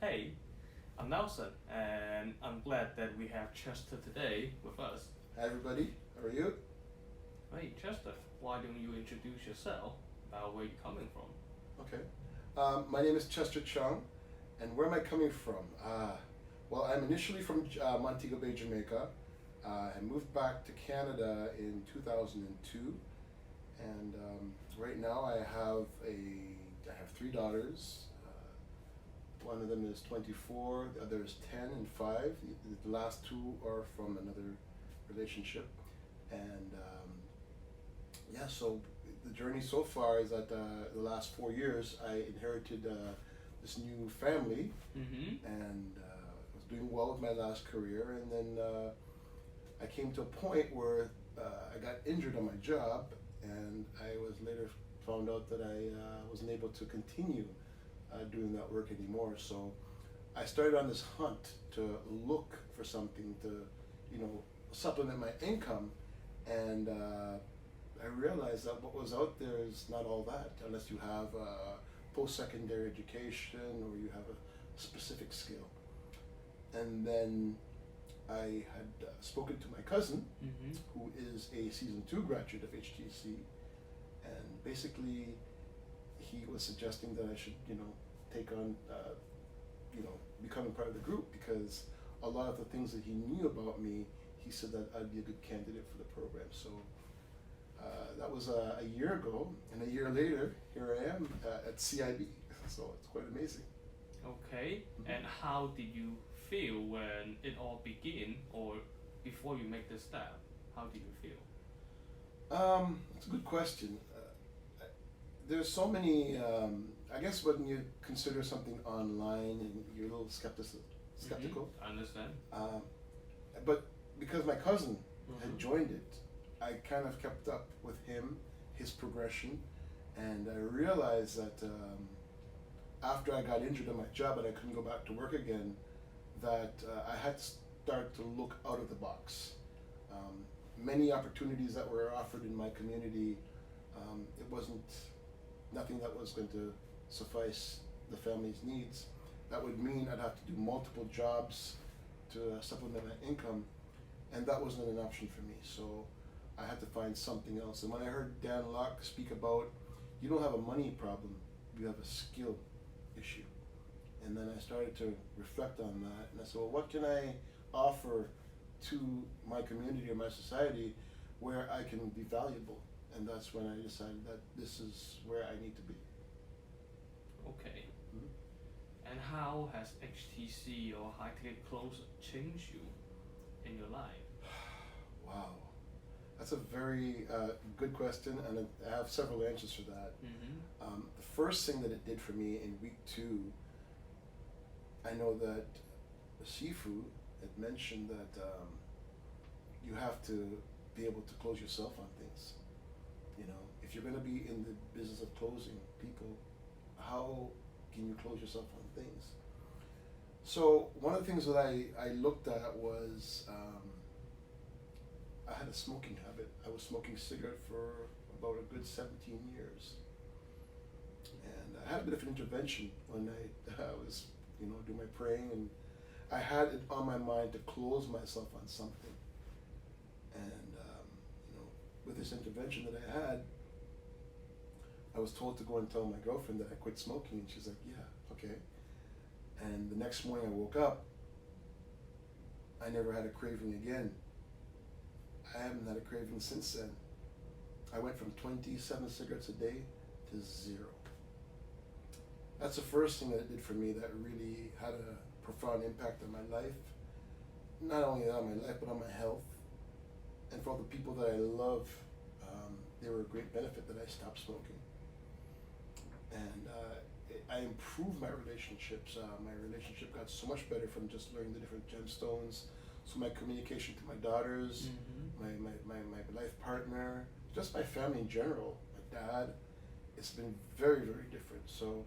Hey, I'm Nelson, and I'm glad that we have Chester today with us. Hi everybody, how are you? Hey, Chester, why don't you introduce yourself about where you're coming from? Okay. My name is Chester Chung, and where am I coming from? Well, I'm initially from Montego Bay, Jamaica. I moved back to Canada in 2002, and right now I have three daughters. One of them is 24, the other is 10 and 5. The last two are from another relationship, and yeah, so the journey so far is that the last 4 years I inherited this new family, Mm-hmm. and was doing well with my last career, and then I came to a point where I got injured on my job, and I was later found out that I wasn't able to continue doing that work anymore. So I started on this hunt to look for something to, supplement my income, and I realized that what was out there is not all that unless you have post-secondary education or you have a specific skill. And then I had spoken to my cousin, Mm-hmm. who is a season 2 graduate of HTC, and basically he was suggesting that I should, take on, becoming part of the group, because a lot of the things that he knew about me, he said that I'd be a good candidate for the program. So that was a year ago, and a year later, here I am at CIB. So it's quite amazing. Okay, Mhm. and how did you feel when it all began, or before you make the step? How did you feel? It's a good question. There's so many. I guess when you consider something online, and you're a little skeptical. I understand. Um, but because my cousin Mm-hmm. had joined it, I kind of kept up with him, his progression, and I realized that after I got injured on my job and I couldn't go back to work again, that I had to start to look out of the box. Many opportunities that were offered in my community, it wasn't nothing that was going to suffice the family's needs. That would mean I'd have to do multiple jobs to supplement my income, and that wasn't an option for me. So I had to find something else. And when I heard Dan Locke speak about, you don't have a money problem, you have a skill issue. And then I started to reflect on that, and I said, well, what can I offer to my community or my society where I can be valuable? And that's when I decided that this is where I need to be. Okay. Mhm. And how has HTC or high ticket clothes changed you in your life? Wow, that's a very good question, and I have several answers for that. Mm-hmm. The first thing that it did for me in week 2, I know that Shifu had mentioned that you have to be able to close yourself on things. If you're going to be in the business of closing people, how can you close yourself on things? So one of the things that I looked at was I had a smoking habit. I was smoking cigarette for about a good 17 years. And I had a bit of an intervention when I was, doing my praying, and I had it on my mind to close myself on something. And, with this intervention that I had, I was told to go and tell my girlfriend that I quit smoking, and she's like, yeah, okay. And the next morning I woke up, I never had a craving again. I haven't had a craving since then. I went from 27 cigarettes a day to 0. That's the first thing that it did for me that really had a profound impact on my life. Not only on my life, but on my health. And for all the people that I love, they were a great benefit that I stopped smoking. And I improved my relationships. My relationship got so much better from just learning the different gemstones. So my communication to my daughters, Mm-hmm. my life partner, just my family in general, my dad, it's been very, very different. So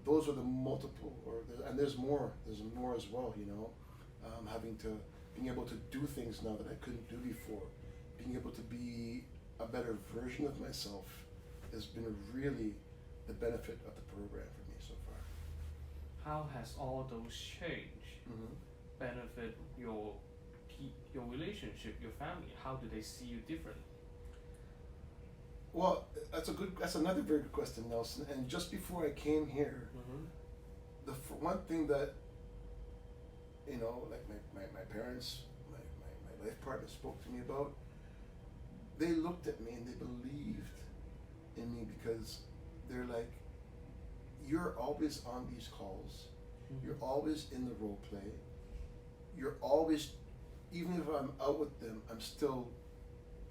those are the multiple, and there's more as well, being able to do things now that I couldn't do before, being able to be a better version of myself has been really the benefit of the program for me so far. how has all those change Mm-hmm. benefit your relationship, your family? How do they see you different? Well, that's another very good question, Nelson. And just before I came here, Mm-hmm. one thing that, like my parents, my life partner spoke to me about, they looked at me and they believed in me because they're like, you're always on these calls, Mm-hmm. you're always in the role play, you're always, even if I'm out with them, I'm still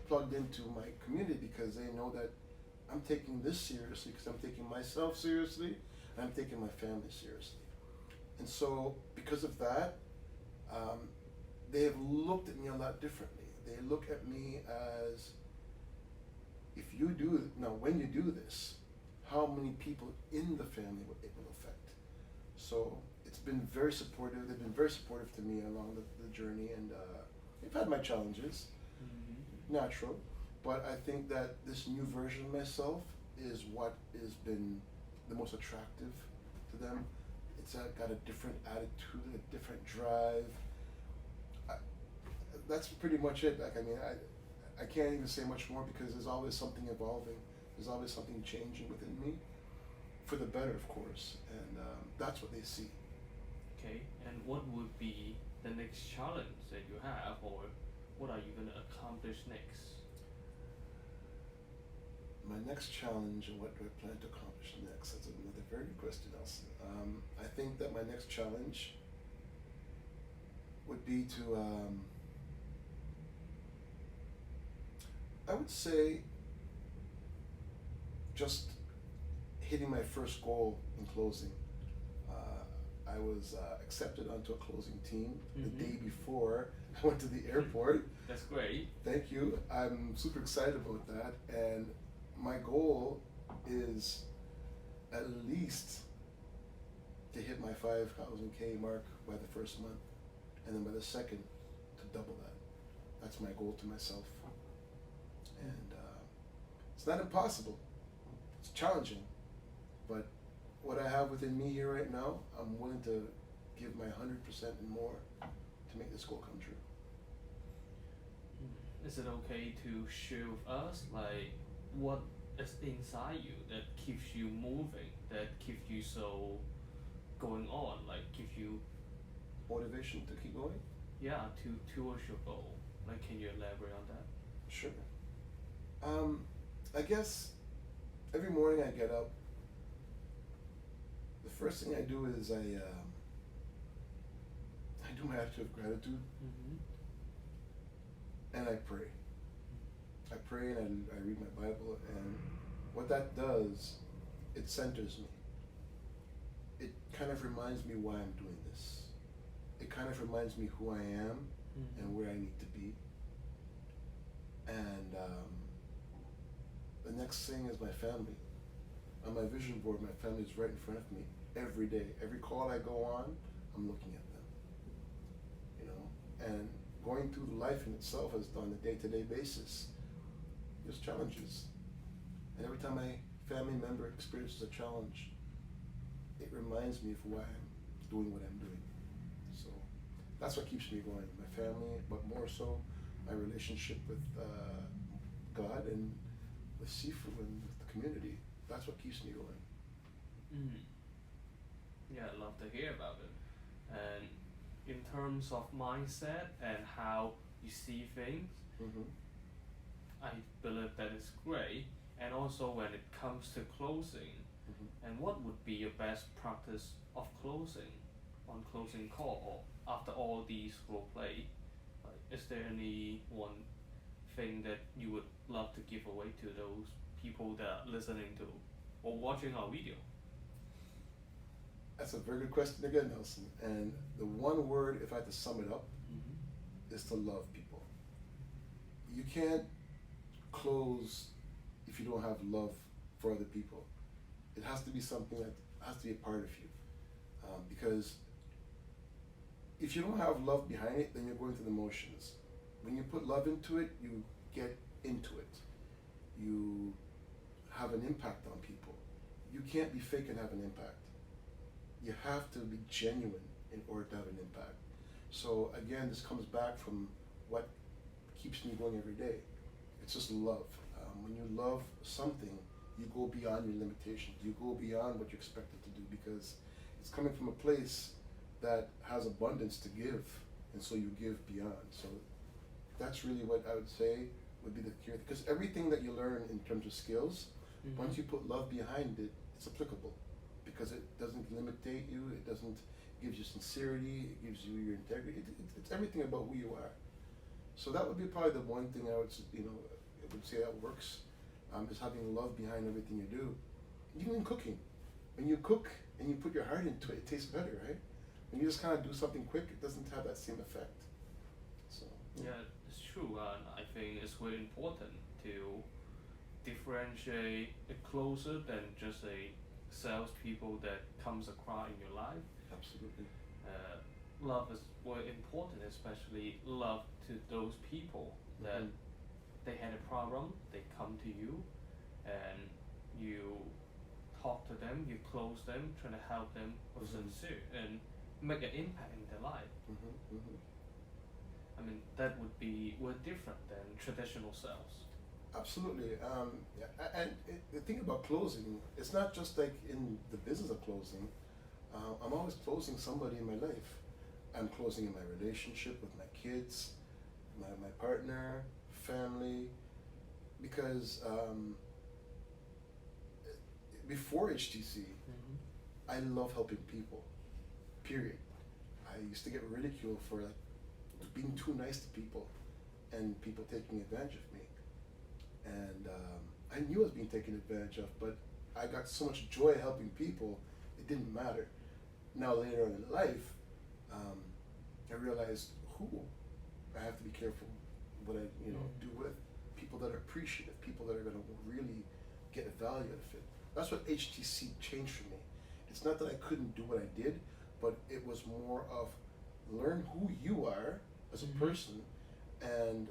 plugged into my community because they know that I'm taking this seriously because I'm taking myself seriously and I'm taking my family seriously. And so, because of that, they have looked at me a lot differently. They look at me as, when you do this, how many people in the family it will affect. So it's been very supportive. They've been very supportive to me along the journey, and I've had my challenges, Mm-hmm. natural, but I think that this new version of myself is what has been the most attractive to them. It's got a different attitude, a different drive. I, that's pretty much it. Like, I can't even say much more because there's always something evolving. There's always something changing within me, for the better, of course, and that's what they see. Okay, and what would be the next challenge that you have, or what are you going to accomplish next? My next challenge and what do I plan to accomplish next? That's another very good question, Elson. I think that my next challenge would be to, I would say, just hitting my first goal in closing. I was accepted onto a closing team the Mhm. day before I went to the airport. That's great. Thank you. I'm super excited about that. And my goal is at least to hit my 5,000K mark by the first month, and then by the second to double that. That's my goal to myself. And it's not impossible. It's challenging, but what I have within me here right now, I'm willing to give my 100% and more to make this goal come true. Is it okay to share with us, like, what is inside you that keeps you moving, that keeps you so going on, like, gives you, Motivation to keep going? yeah, towards your goal? Like, can you elaborate on that? Sure. I guess every morning I get up, the first thing I do is I do my attitude of gratitude Mm-hmm. and I pray. I pray and I read my Bible, and what that does, it centers me. It kind of reminds me why I'm doing this. It kind of reminds me who I am Mm-hmm. and where I need to be. And the next thing is my family. On my vision board, my family is right in front of me every day. Every call I go on, I'm looking at them. And going through life in itself is on a day-to-day basis. There's challenges. And every time my family member experiences a challenge, it reminds me of why I'm doing what I'm doing. So that's what keeps me going. My family, but more so my relationship with God and with Sifu and with the community. That's what keeps me going. Mm. Yeah, I'd love to hear about it. And in terms of mindset and how you see things, Mm-hmm. I believe that is great. And also when it comes to closing, Mm-hmm. and what would be your best practice of closing on closing call or after all these role play? Like, is there any one thing that you would love to give away to those people that are listening to or watching our video? That's a very good question again, Nelson. And the one word, if I had to sum it up, Mm-hmm. is to love people. You can't close if you don't have love for other people. It has to be something that has to be a part of you. Because if you don't have love behind it, then you're going through the motions. When you put love into it, you get into it. You have an impact on people. You can't be fake and have an impact. you have to be genuine in order to have an impact. So again, this comes back from what keeps me going every day. It's just love. When you love something, you go beyond your limitations. You go beyond what you're expected to do because it's coming from a place that has abundance to give, and so you give beyond. So that's really what I would say would be the key. Because everything that you learn in terms of skills, once you put love behind it, it's applicable. Because it doesn't limitate you, it doesn't, it gives you sincerity, it gives you your integrity, it's everything about who you are. So that would be probably the one thing I would, I would say that works, is having love behind everything you do. Even in cooking, when you cook and you put your heart into it, it tastes better, right? When you just kind of do something quick, it doesn't have that same effect. So Yeah, it's true, and I think it's very important to differentiate a closer than just a salespeople that comes across in your life. absolutely. Love is very important, especially love to those people that they had a problem, they come to you, and you talk to them, you close them, trying to help them with sincere and make an impact in their life. I mean, that would be way different than traditional sales. Absolutely. And the thing about closing, it's not just like in the business of closing. I'm always closing somebody in my life. I'm closing in my relationship with my kids, my partner, family, because before HTC, I love helping people, period. I used to get ridiculed for like being too nice to people and people taking advantage of me. And I knew I was being taken advantage of, but I got so much joy helping people, it didn't matter. Now later on in life, I realized I have to be careful what I do with people that are appreciative, people that are going to really get value out of it. That's what HTC changed for me. It's not that I couldn't do what I did, but it was more of learn who you are as a person, and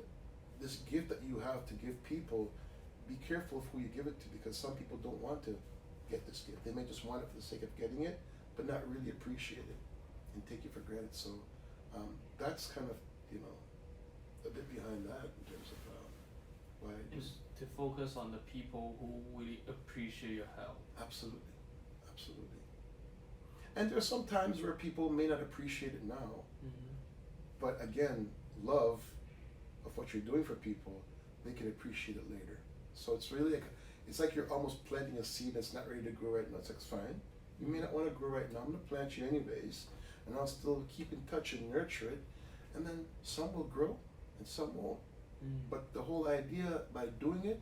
this gift that you have to give people, be careful of who you give it to, because some people don't want to get this gift. They may just want it for the sake of getting it, but not really appreciate it and take it for granted. So that's kind of, a bit behind that in terms of why I do. Is to focus on the people who really appreciate your help. Absolutely, absolutely. And there are some times where people may not appreciate it now, but again, love of what you're doing for people, they can appreciate it later. So it's really it's like you're almost planting a seed that's not ready to grow right now. It's like, it's fine. You may not want to grow right now. I'm going to plant you anyways, and I'll still keep in touch and nurture it, and then some will grow and some won't. But the whole idea by doing it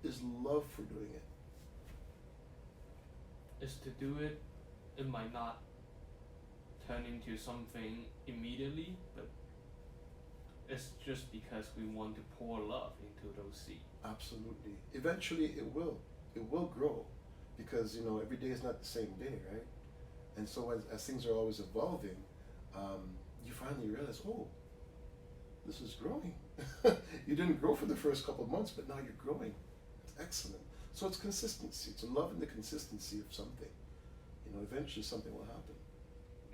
is love for doing it. Is to do it, it might not turn into something immediately, but it's just because we want to pour love into those seeds. Absolutely. Eventually it will. It will grow, because every day is not the same day, right? And so as things are always evolving, you finally realize, oh, this is growing. You didn't grow for the first couple of months, but now you're growing. It's excellent. So it's consistency. It's love in the consistency of something. Eventually something will happen.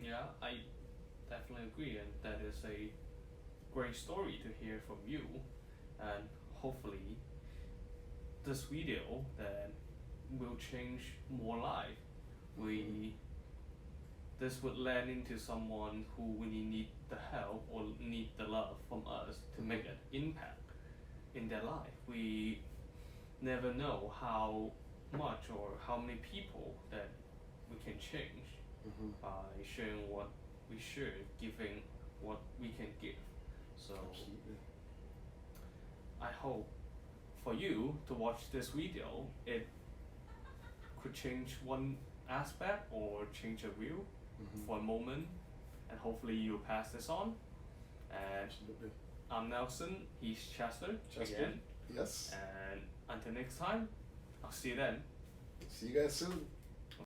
Yeah, I definitely agree, and that is a great story to hear from you, and hopefully this video then will change more life. This would land into someone who really need the help or need the love from us to make an impact in their life. We never know how much or how many people that we can change by sharing what we share, giving what we can give. So Absolutely. I hope for you to watch this video, it could change one aspect or change a view for a moment, and hopefully you'll pass this on. And Absolutely. I'm Nelson, he's Chester again, Yes. and until next time, I'll see you then. See you guys soon.